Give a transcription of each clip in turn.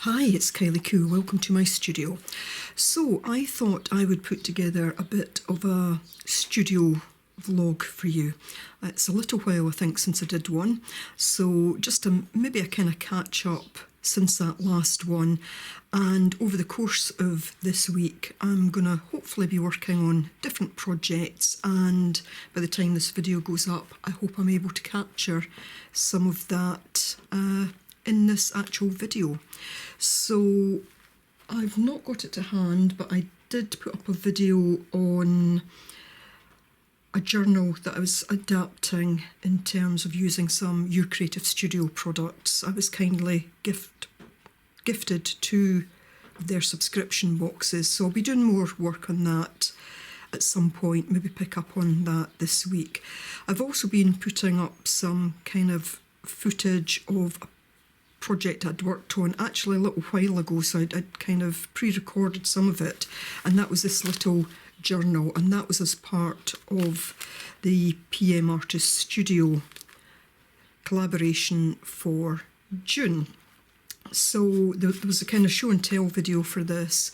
Hi, it's Kylie Koo. Welcome to my studio. So I thought I would put together a bit of a studio vlog for you. It's a little while, I think, since I did one. So just maybe a kind of catch up since that last one. And over the course of this week, I'm going to hopefully be working on different projects. And by the time this video goes up, I hope I'm able to capture some of that in this actual video. So I've not got it to hand, but I did put up a video on a journal that I was adapting in terms of using some Your Creative Studio products. I was kindly gifted 2 of their subscription boxes, so I'll be doing more work on that at some point, maybe pick up on that this week. I've also been putting up some kind of footage of a project I'd worked on actually a little while ago, so I'd kind of pre-recorded some of it, and that was this little journal, and that was as part of the PM Artist Studio collaboration for June. So there was a kind of show and tell video for this.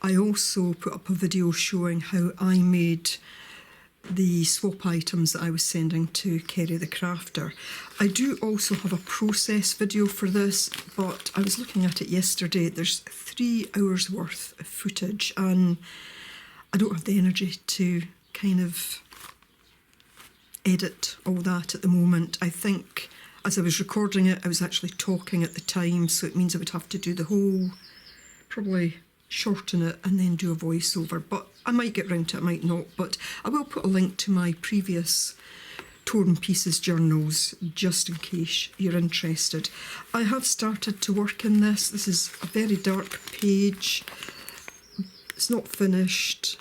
I also put up a video showing how I made the swap items that I was sending to Kerry the Crafter. I do also have a process video for this, but I was looking at it yesterday. There's 3 hours worth of footage and I don't have the energy to kind of edit all that at the moment. I think as I was recording it, I was actually talking at the time, so it means I would have to do the whole, probably shorten it and then do a voiceover, but I might get round to it, I might not, but I will put a link to my previous Torn Pieces journals just in case you're interested. I have started to work in this. This is a very dark page. It's not finished,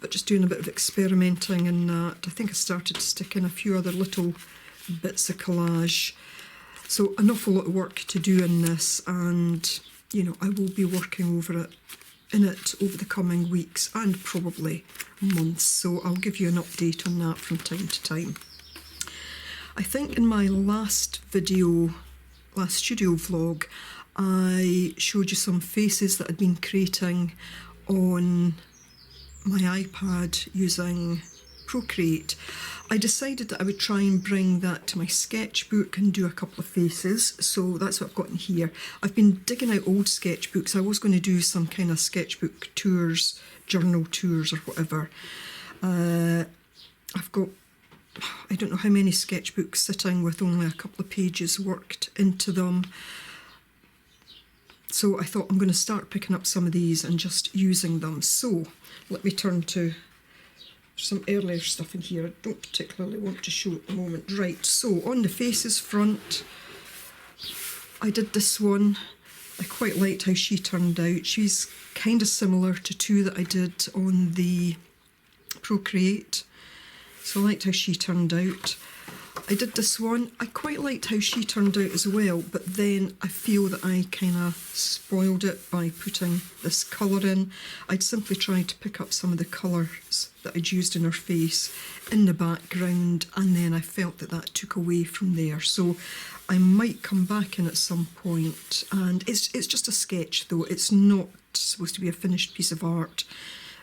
but just doing a bit of experimenting in that. I think I started to stick in a few other little bits of collage. So an awful lot of work to do in this, and you know, I will be working over the coming weeks and probably months, so I'll give you an update on that from time to time. I think in my last studio vlog, I showed you some faces that I'd been creating on my iPad using Procreate. I decided that I would try and bring that to my sketchbook and do a couple of faces, so that's what I've got in here. I've been digging out old sketchbooks. I was going to do some kind of sketchbook tours, journal tours or whatever. I've got, I don't know how many sketchbooks sitting with only a couple of pages worked into them. So I thought I'm going to start picking up some of these and just using them. So let me turn to some earlier stuff in here I don't particularly want to show at the moment. Right, so on the faces front, I did this one. I quite liked how she turned out. She's kind of similar to 2 that I did on the Procreate, so I liked how she turned out. I did this one. I quite liked how she turned out as well, but then I feel that I kind of spoiled it by putting this colour in. I'd simply tried to pick up some of the colours that I'd used in her face in the background, and then I felt that that took away from there. So I might come back in at some point, and it's just a sketch though. It's not supposed to be a finished piece of art.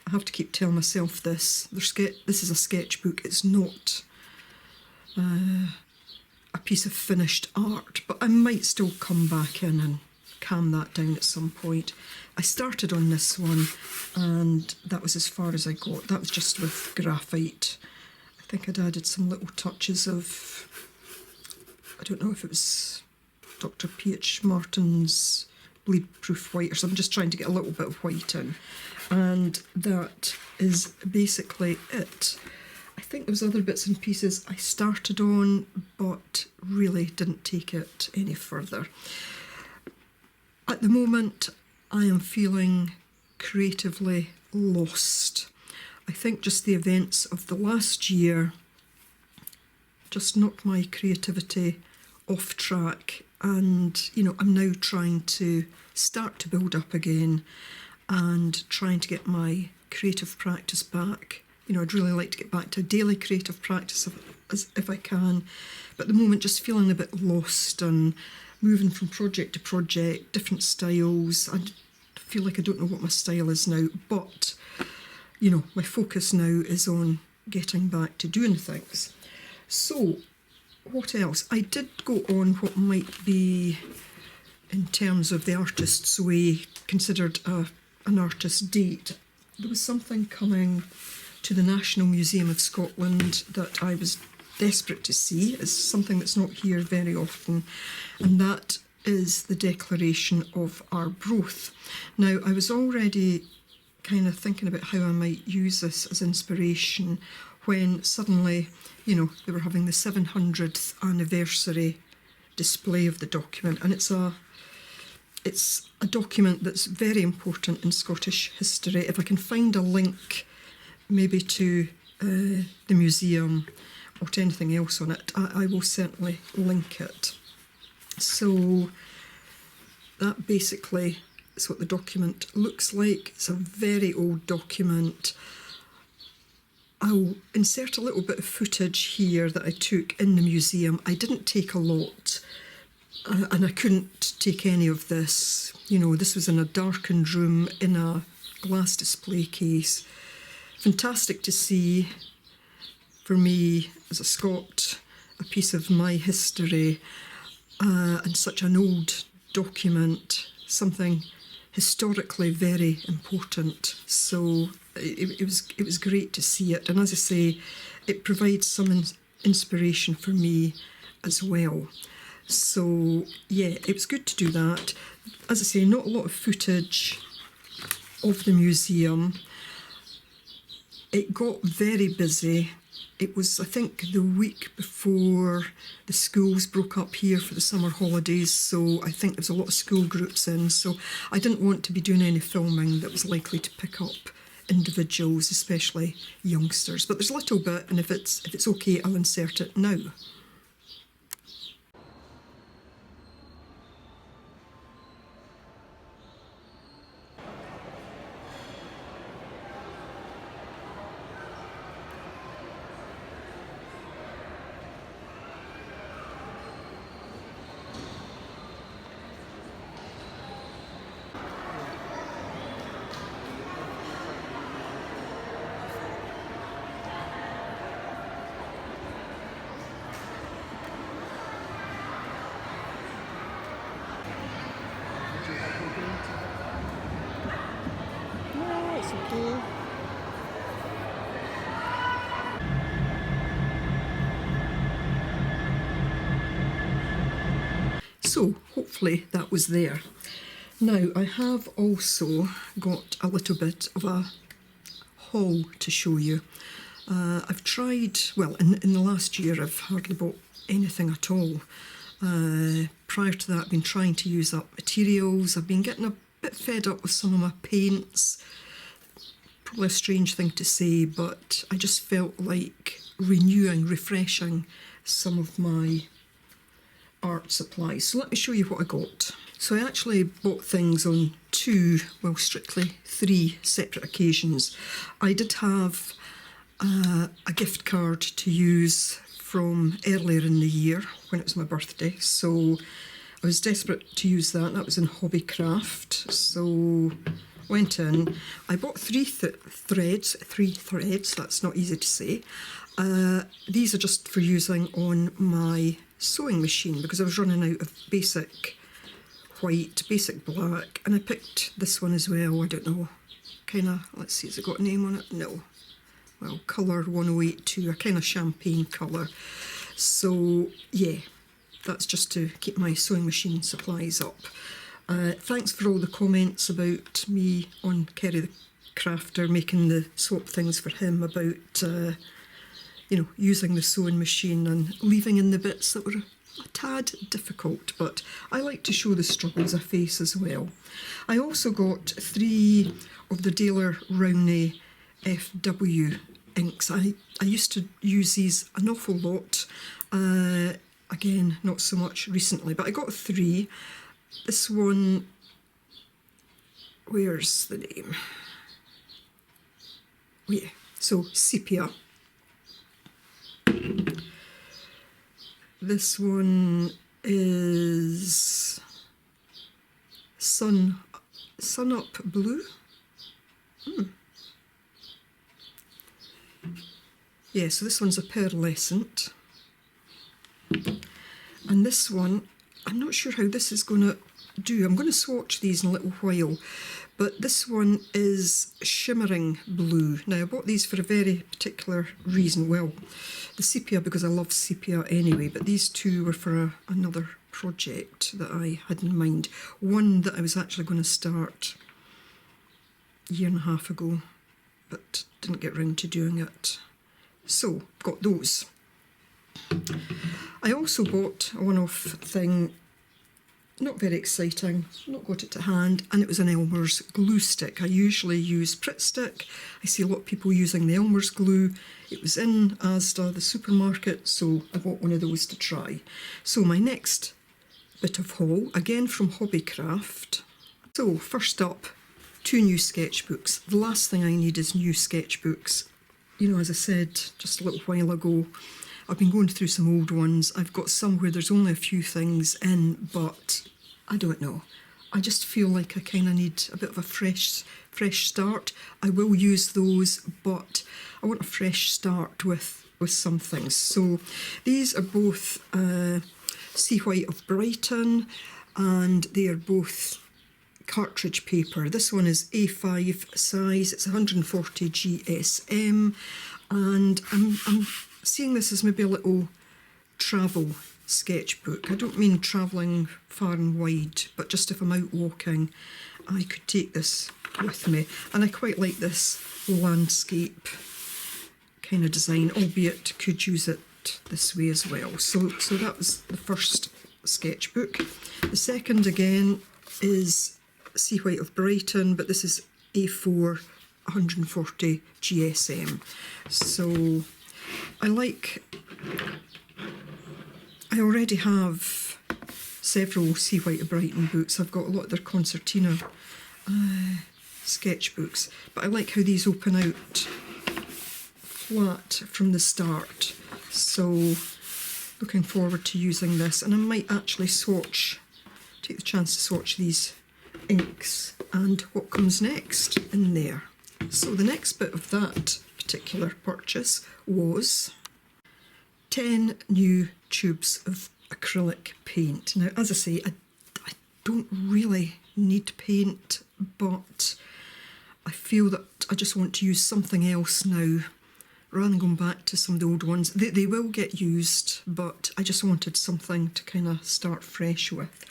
I have to keep telling myself this. This is a sketchbook. It's not a piece of finished art, but I might still come back in and calm that down at some point. I started on this one and that was as far as I got. That was just with graphite. I think I'd added some little touches of, I don't know if it was Dr. P.H. Martin's bleed proof white or something, just trying to get a little bit of white in, and that is basically it. I think there was other bits and pieces I started on, but really didn't take it any further. At the moment, I am feeling creatively lost. I think just the events of the last year just knocked my creativity off track, and you know, I'm now trying to start to build up again and trying to get my creative practice back. You know, I'd really like to get back to a daily creative practice if I can, but at the moment just feeling a bit lost and moving from project to project, different styles. I feel like I don't know what my style is now, but you know, my focus now is on getting back to doing things. So what else? I did go on what might be, in terms of the Artist's Way, considered an artist's date. There was something coming to the National Museum of Scotland that I was desperate to see. It's something that's not here very often, and that is the Declaration of Arbroath. Now, I was already kind of thinking about how I might use this as inspiration when suddenly, you know, they were having the 700th anniversary display of the document, and it's a document that's very important in Scottish history. If I can find a link maybe to the museum or to anything else on it, I will certainly link it. So that basically is what the document looks like. It's a very old document. I'll insert a little bit of footage here that I took in the museum. I didn't take a lot, and I couldn't take any of this. You know, this was in a darkened room in a glass display case. Fantastic to see, for me as a Scot, a piece of my history, and such an old document, something historically very important. So it was great to see it, and as I say, it provides some inspiration for me as well. So yeah, it was good to do that. As I say, not a lot of footage of the museum. It got very busy. It was, I think, the week before the schools broke up here for the summer holidays, so I think there was a lot of school groups in, so I didn't want to be doing any filming that was likely to pick up individuals, especially youngsters. But there's a little bit, and if it's okay, I'll insert it now. No, it's okay. So hopefully that was there. Now I have also got a little bit of a haul to show you. I've tried, well, in the last year I've hardly bought anything at all. Prior to that I've been trying to use up materials. I've been getting a bit fed up with some of my paints. Probably a strange thing to say, but I just felt like refreshing some of my art supplies. So let me show you what I got. So I actually bought things on strictly three separate occasions. I did have a gift card to use from earlier in the year when it was my birthday, so I was desperate to use that. That was in Hobbycraft, so went in. I bought three threads, that's not easy to say. These are just for using on my sewing machine because I was running out of basic white, basic black, and I picked this one as well. I don't know, kind of, let's see, has it got a name on it? No. Well, colour 1082, a kind of champagne colour. So yeah, that's just to keep my sewing machine supplies up. Thanks for all the comments about me on Kerry the Crafter, making the swap things for him about you know, using the sewing machine and leaving in the bits that were a tad difficult, but I like to show the struggles I face as well. I also got 3 of the Daler Rowney FW inks. I used to use these an awful lot, again not so much recently, but I got 3. This one, where's the name? Oh yeah, so Sepia. This one is Sun Up Blue. Yeah, so this one's a pearlescent. And this one, I'm not sure how this is going to do. I'm going to swatch these in a little while. But this one is Shimmering Blue. Now, I bought these for a very particular reason. Well, the sepia, because I love sepia anyway, but these two were for another project that I had in mind. One that I was actually going to start a year and a half ago, but didn't get round to doing it. So, got those. I also bought a one-off thing, not very exciting, not got it to hand, and it was an Elmer's glue stick. I usually use Pritt Stick. I see a lot of people using the Elmer's glue. It was in Asda, the supermarket, so I bought one of those to try. So my next bit of haul, again from Hobbycraft. So first up, 2 new sketchbooks. The last thing I need is new sketchbooks. You know, as I said just a little while ago, I've been going through some old ones. I've got some where there's only a few things in, but I don't know. I just feel like I kind of need a bit of a fresh start. I will use those, but I want a fresh start with some things. So these are both Sea White of Brighton, and they are both cartridge paper. This one is A5 size. It's 140 GSM, and I'm seeing this as maybe a little travel sketchbook. I don't mean travelling far and wide, but just if I'm out walking, I could take this with me. And I quite like this landscape kind of design, albeit could use it this way as well. So that was the first sketchbook. The second, again, is Sea White of Brighton, but this is A4 140 GSM. So I already have several Sea White of Brighton books. I've got a lot of their concertina sketchbooks, but I like how these open out flat from the start. So looking forward to using this, and I might actually take the chance to swatch these inks and what comes next in there. So the next bit of that particular purchase was 10 new tubes of acrylic paint. Now, as I say, I don't really need paint, but I feel that I just want to use something else now rather than going back to some of the old ones. They will get used, but I just wanted something to kind of start fresh with.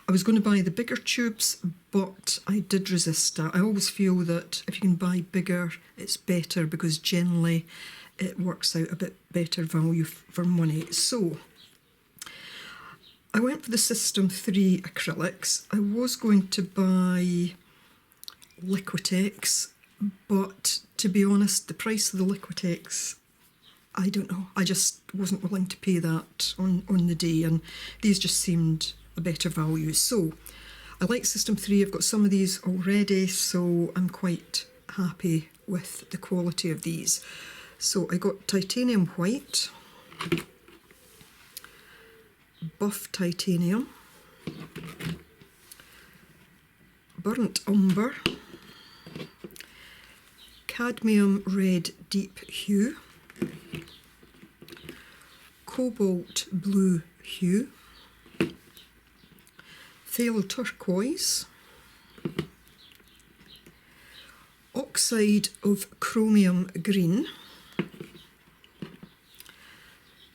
I was going to buy the bigger tubes, but I did resist that. I always feel that if you can buy bigger, it's better, because generally it works out a bit better value for money. So I went for the System 3 acrylics. I was going to buy Liquitex, but to be honest, the price of the Liquitex, I don't know. I just wasn't willing to pay that on the day, and these just seemed a better value. So I like System 3. I've got some of these already, so I'm quite happy with the quality of these. So I got Titanium White, Buff Titanium, Burnt Umber, Cadmium Red Deep Hue, Cobalt Blue Hue, Phthalo Turquoise, Oxide of Chromium Green,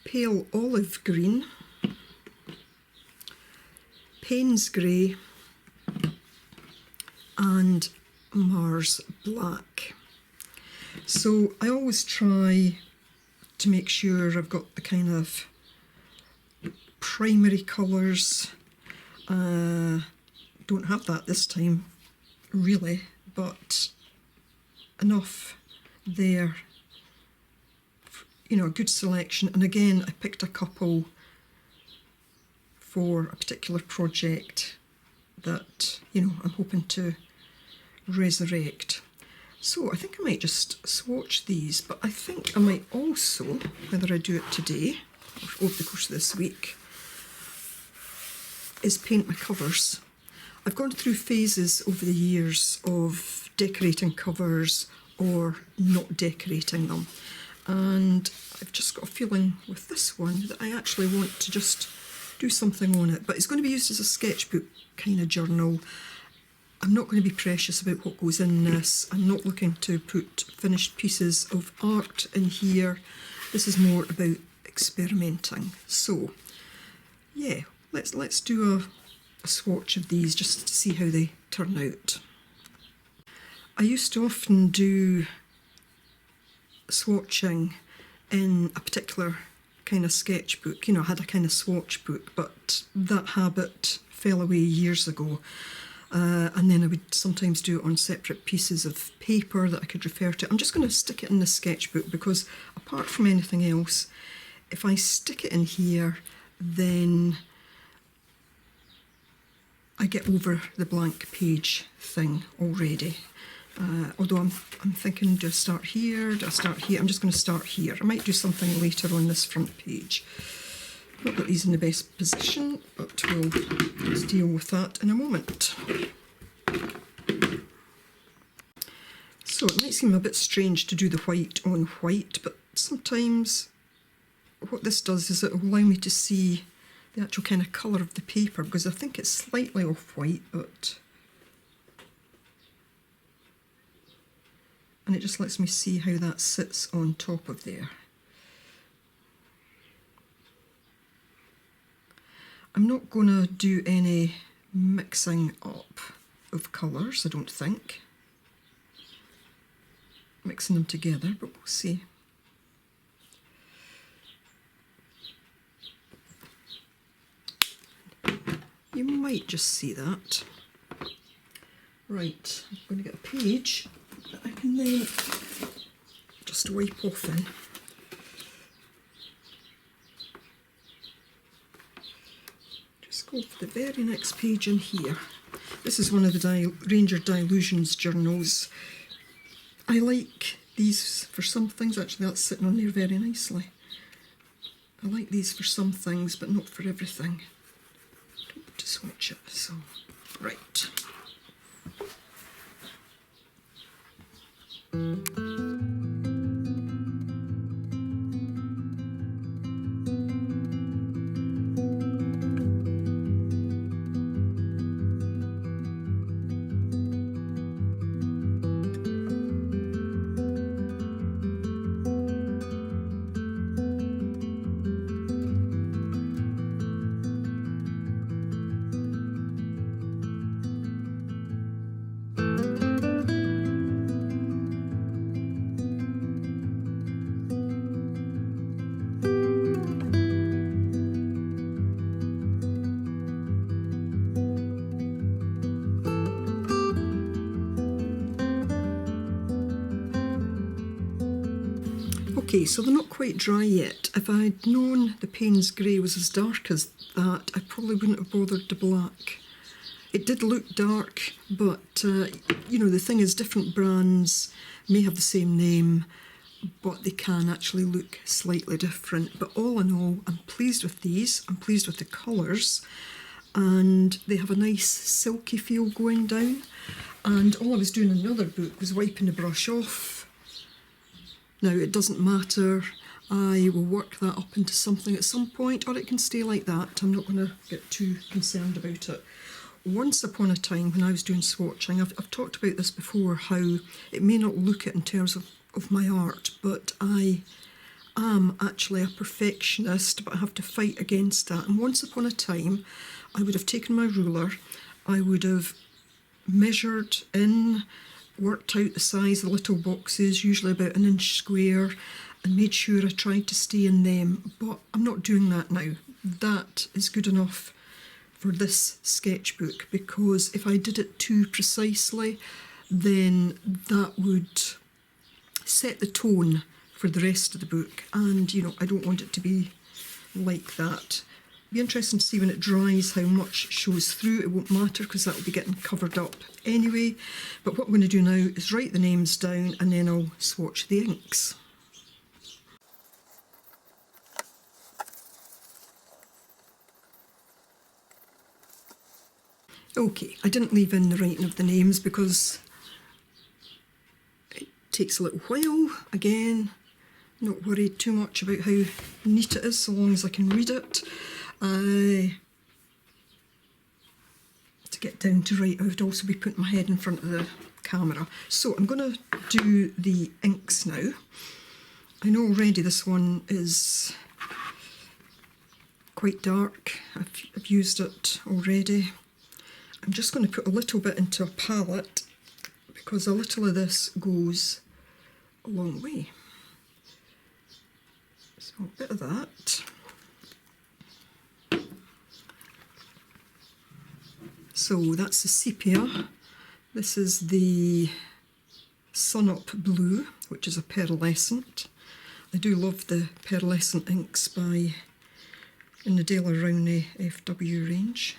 Pale Olive Green, Payne's Grey, and Mars Black. So I always try to make sure I've got the kind of primary colours. Don't have that this time, really, but enough there. You know, a good selection. And again, I picked a couple for a particular project that, you know, I'm hoping to resurrect. So I think I might just swatch these, but I think I might also, whether I do it today or over the course of this week, is paint my covers. I've gone through phases over the years of decorating covers or not decorating them, and I've just got a feeling with this one that I actually want to just do something on it, but it's going to be used as a sketchbook kind of journal. I'm not going to be precious about what goes in this. I'm not looking to put finished pieces of art in here. This is more about experimenting. So yeah, let's do a swatch of these just to see how they turn out. I used to often do swatching in a particular kind of sketchbook. You know, I had a kind of swatch book, but that habit fell away years ago. And then I would sometimes do it on separate pieces of paper that I could refer to. I'm just going to stick it in the sketchbook because apart from anything else, if I stick it in here, then I get over the blank page thing already. Although I'm thinking, do I start here? Do I start here? I'm just going to start here. I might do something later on this front page. Not that these in the best position, but we'll deal with that in a moment. So it might seem a bit strange to do the white on white, but sometimes what this does is it will allow me to see the actual kind of colour of the paper, because I think it's slightly off-white, but... and it just lets me see how that sits on top of there. I'm not going to do any mixing up of colours, I don't think. Mixing them together, but we'll see. You might just see that. Right, I'm going to get a page that I can then just wipe off in. Just go for the very next page in here. This is one of the Ranger Dilutions journals. I like these for some things. Actually, that's sitting on there very nicely. I like these for some things, but not for everything. I don't want to swatch it, so right. Okay, so they're not quite dry yet. If I'd known the Payne's grey was as dark as that, I probably wouldn't have bothered the black. It did look dark, but you know, the thing is, different brands may have the same name, but they can actually look slightly different. But all in all, I'm pleased with these. I'm pleased with the colours, and they have a nice silky feel going down. And all I was doing in another book was wiping the brush off. Now, it doesn't matter, I will work that up into something at some point, or it can stay like that. I'm not going to get too concerned about it. Once upon a time, when I was doing swatching, I've talked about this before, how it may not look it in terms of my art, but I am actually a perfectionist, but I have to fight against that. And once upon a time, I would have taken my ruler, I would have measured in, worked out the size of the little boxes, usually about 1 inch square, and made sure I tried to stay in them, but I'm not doing that now. That is good enough for this sketchbook, because if I did it too precisely, then that would set the tone for the rest of the book, and you know, I don't want it to be like that. It'll be interesting to see when it dries how much shows through. It won't matter because that will be getting covered up anyway. But what I'm going to do now is write the names down, and then I'll swatch the inks. Okay, I didn't leave in the writing of the names because it takes a little while. Again, not worried too much about how neat it is so long as I can read it. To get down to write, I would also be putting my head in front of the camera. So I'm going to do the inks now. I know already this one is quite dark. I've used it already. I'm just going to put a little bit into a palette because a little of this goes a long way. So a bit of that. So that's the sepia. This is the Sun Up Blue, which is a pearlescent. I do love the pearlescent inks in the Dale Rowney FW range.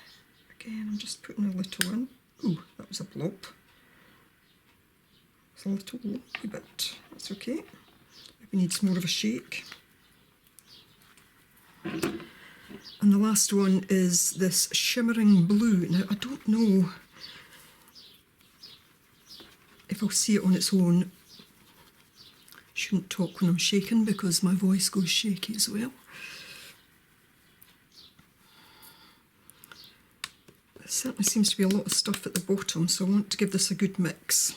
Again, I'm just putting a little in. Ooh, that was a blob. It's a little lumpy, but that's okay. Maybe needs more of a shake. And the last one is this shimmering blue. Now, I don't know if I'll see it on its own. Shouldn't talk when I'm shaking because my voice goes shaky as well. There certainly seems to be a lot of stuff at the bottom, so I want to give this a good mix.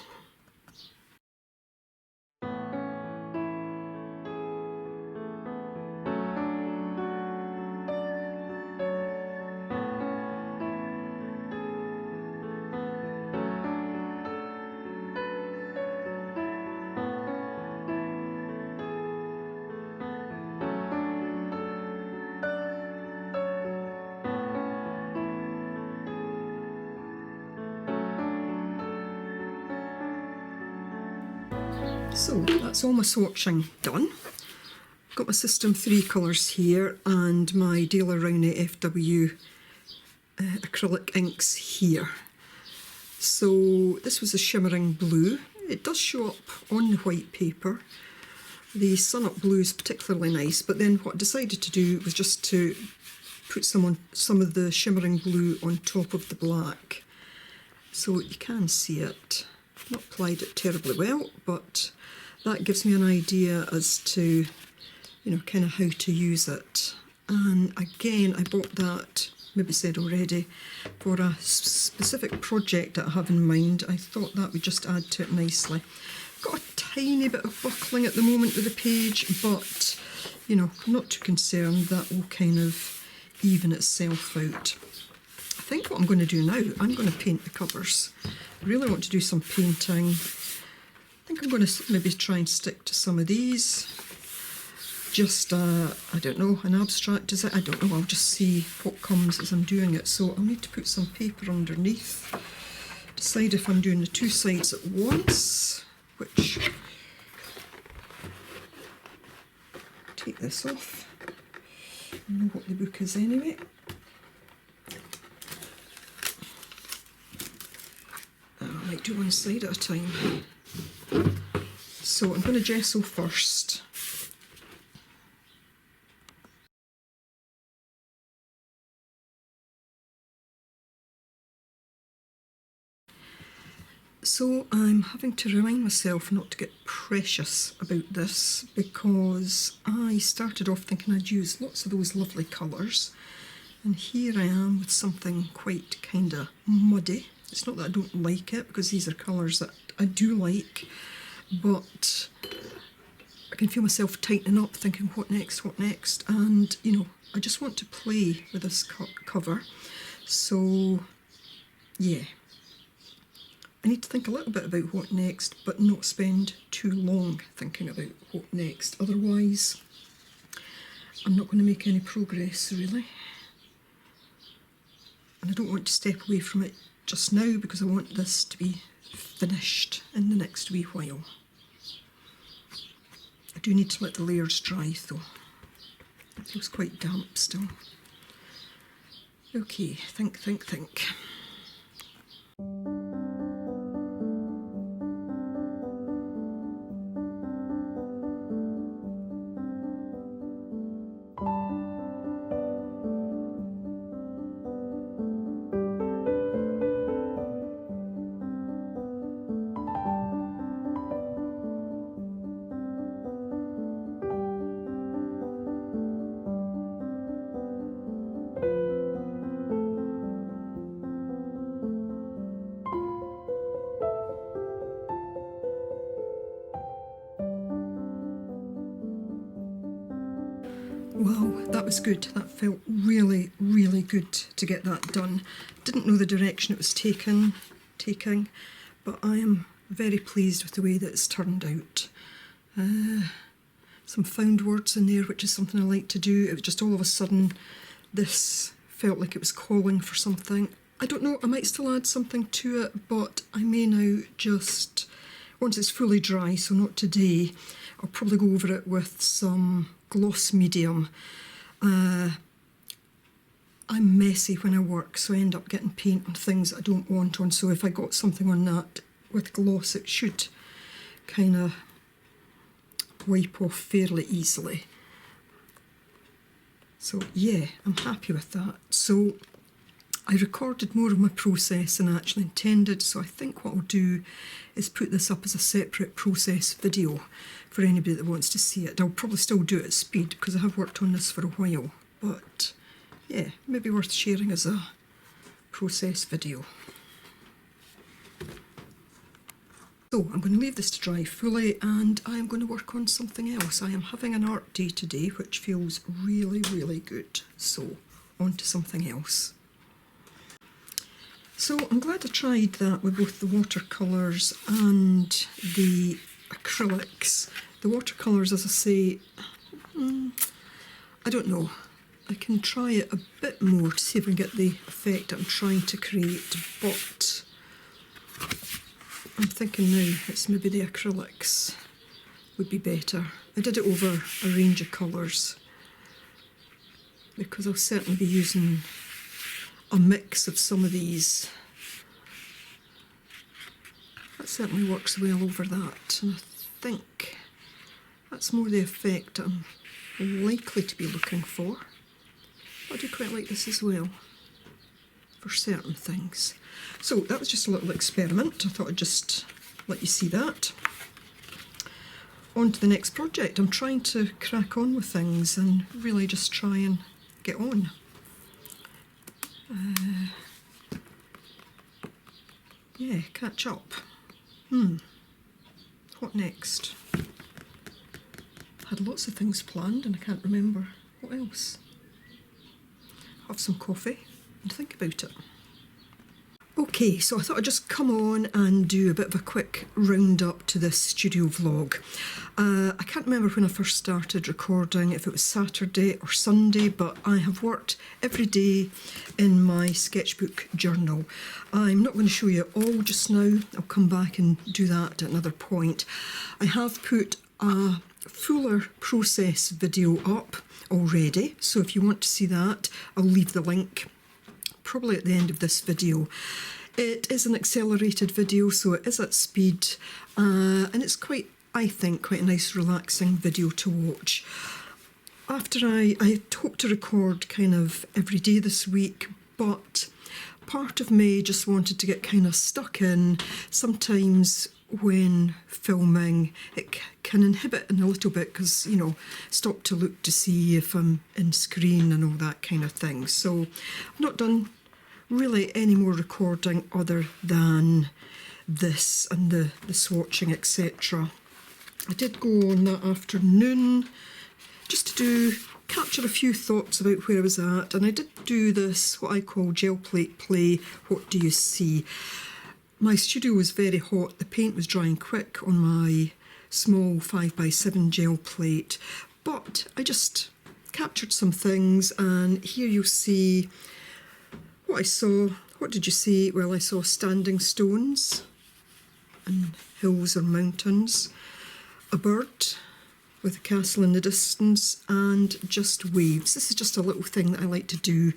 So that's all my swatching done. I've got my System 3 colours here and my Dale Rowney FW acrylic inks here. So this was a shimmering blue. It does show up on the white paper. The Sun Up Blue is particularly nice, but then what I decided to do was just to put some of the shimmering blue on top of the black. So you can see it. I've not applied it terribly well, but that gives me an idea as to, kind of how to use it. And again, I bought that, maybe said already, for a specific project that I have in mind. I thought that would just add to it nicely. Got a tiny bit of buckling at the moment with the page, but, I'm not too concerned. That will kind of even itself out. I think what I'm going to do now, I'm going to paint the covers. I really want to do some painting. I think I'm going to maybe try and stick to some of these. Just, I don't know, an abstract is it? I don't know, I'll just see what comes as I'm doing it. So I'll need to put some paper underneath. Decide if I'm doing the two sides at once, which, take this off. I know what the book is anyway. I might do one side at a time. So I'm going to gesso first. So I'm having to remind myself not to get precious about this because I started off thinking I'd use lots of those lovely colours, and here I am with something quite kind of muddy. It's not that I don't like it, because these are colours that I do like, but I can feel myself tightening up thinking what next, and I just want to play with this cover. So yeah, I need to think a little bit about what next, but not spend too long thinking about what next, otherwise I'm not going to make any progress really. And I don't want to step away from it just now because I want this to be finished in the next wee while. I do need to let the layers dry though. It feels quite damp still. Okay, think. that was good. That felt really, really good to get that done. Didn't know the direction it was taking, but I am very pleased with the way that it's turned out. Some found words in there, which is something I like to do. It was just all of a sudden, this felt like it was calling for something. I don't know, I might still add something to it, but I may now just, once it's fully dry, so not today, I'll probably go over it with some gloss medium. I'm messy when I work, so I end up getting paint on things that I don't want on, so if I got something on that with gloss, it should kind of wipe off fairly easily. So yeah, I'm happy with that. So I recorded more of my process than I actually intended, so I think what I'll do is put this up as a separate process video for anybody that wants to see it. I'll probably still do it at speed because I have worked on this for a while, but yeah, maybe worth sharing as a process video. So I'm going to leave this to dry fully and I'm going to work on something else. I am having an art day today, which feels really, really good. So on to something else. So I'm glad I tried that with both the watercolours and the acrylics. The watercolours, as I say, I don't know. I can try it a bit more to see if I can get the effect I'm trying to create, but I'm thinking now it's maybe the acrylics would be better. I did it over a range of colours because I'll certainly be using a mix of some of these. That certainly works well over that, and I think that's more the effect I'm likely to be looking for. I do quite like this as well for certain things. So that was just a little experiment. I thought I'd just let you see that. On to the next project. I'm trying to crack on with things and really just try and get on. Yeah, catch up. What next? I had lots of things planned and I can't remember. What else? Have some coffee and think about it. Okay, so I thought I'd just come on and do a bit of a quick roundup to this studio vlog. I can't remember when I first started recording, if it was Saturday or Sunday, but I have worked every day in my sketchbook journal. I'm not going to show you all just now. I'll come back and do that at another point. I have put a fuller process video up already, so if you want to see that, I'll leave the link probably at the end of this video. It is an accelerated video, so it is at speed, and it's quite, I think, quite a nice relaxing video to watch. After I hope to record kind of every day this week, but part of me just wanted to get kind of stuck in. Sometimes when filming, it can inhibit in a little bit because, you know, stop to look to see if I'm in screen and all that kind of thing. So I've not done really any more recording other than this and the swatching, etc. I did go on that afternoon just to capture a few thoughts about where I was at, and I did do this, what I call gel plate play, what do you see? My studio was very hot, the paint was drying quick on my small 5x7 gel plate, but I just captured some things, and here you'll see what I saw. What did you see? Well, I saw standing stones and hills or mountains, a bird with a castle in the distance, and just waves. This is just a little thing that I like to do.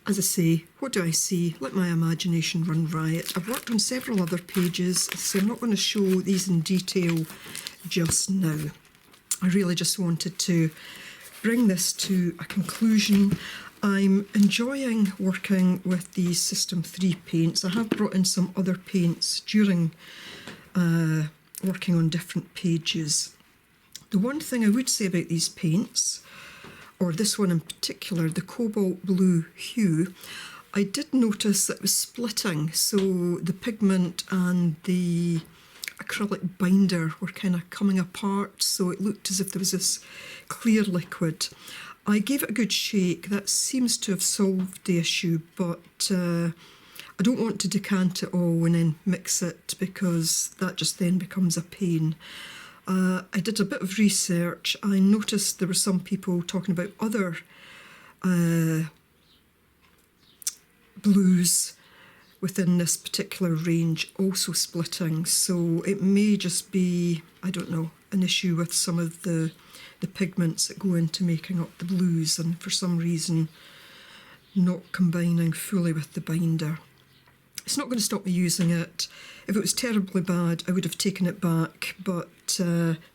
As I say, what do I see? Let my imagination run riot. I've worked on several other pages, so I'm not going to show these in detail just now. I really just wanted to bring this to a conclusion. I'm enjoying working with these System 3 paints. I have brought in some other paints during working on different pages. The one thing I would say about these paints, or this one in particular, the cobalt blue hue, I did notice that it was splitting, so the pigment and the acrylic binder were kind of coming apart, so it looked as if there was this clear liquid. I gave it a good shake. That seems to have solved the issue, but I don't want to decant it all and then mix it, because that just then becomes a pain. I did a bit of research. I noticed there were some people talking about other blues within this particular range also splitting, so it may just be, I don't know, an issue with some of the pigments that go into making up the blues, and for some reason not combining fully with the binder. It's not going to stop me using it. If it was terribly bad, I would have taken it back, but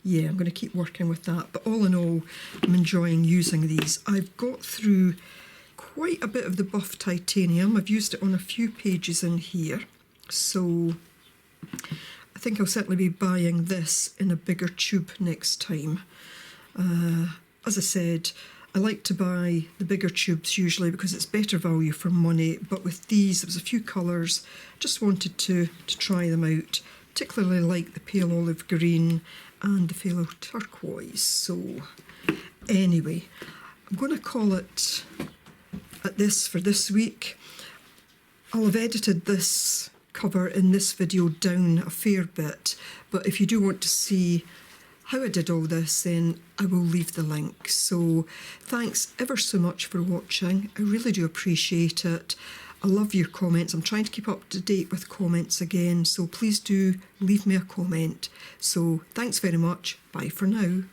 yeah, I'm going to keep working with that. But all in all, I'm enjoying using these. I've got through quite a bit of the buff titanium. I've used it on a few pages in here, so I think I'll certainly be buying this in a bigger tube next time. As I said, I like to buy the bigger tubes usually because it's better value for money, but with these there was a few colours, just wanted to try them out. Particularly like the pale olive green and the pale turquoise. So anyway, I'm going to call it at this for this week. I'll have edited this cover in this video down a fair bit, but if you do want to see how I did all this, then I will leave the link. So thanks ever so much for watching. I really do appreciate it. I love your comments. I'm trying to keep up to date with comments again, so please do leave me a comment. So thanks very much. Bye for now.